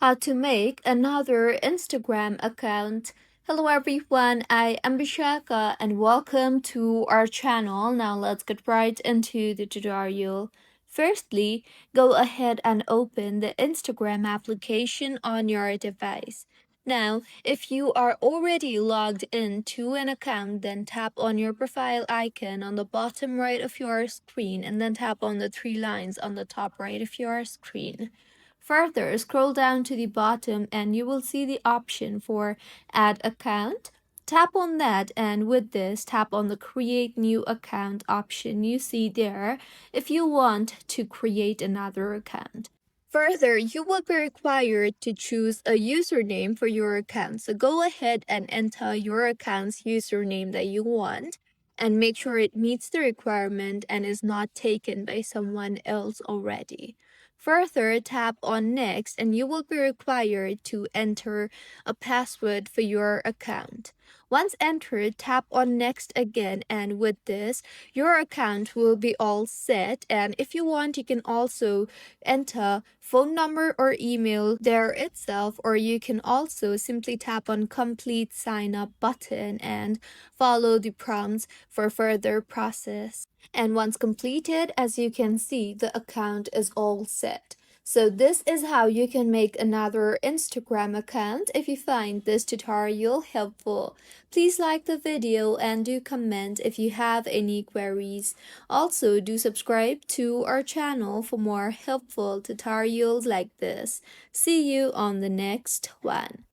how to make another Instagram account. Hello everyone, I am Bishaka and welcome to our channel. Now let's get right into the tutorial. Firstly, go ahead and open the Instagram application on your device. Now, if you are already logged into an account, then tap on your profile icon on the bottom right of your screen and then tap on the three lines on the top right of your screen. Further, scroll down to the bottom and you will see the option for Add Account. Tap on that, and with this, tap on the Create New Account option you see there if you want to create another account. Further, you will be required to choose a username for your account. So go ahead and enter your account's username that you want and make sure it meets the requirement and is not taken by someone else already. Further, tap on Next and you will be required to enter a password for your account. Once entered, tap on Next again, and with this, your account will be all set. And if you want, you can also enter phone number or email there itself, or you can also simply tap on Complete Sign Up button and follow the prompts for further process. And once completed, as you can see, the account is all set. So this is how you can make another Instagram account. If you find this tutorial helpful, please like the video and do comment if you have any queries. Also, do subscribe to our channel for more helpful tutorials like this. See you on the next one.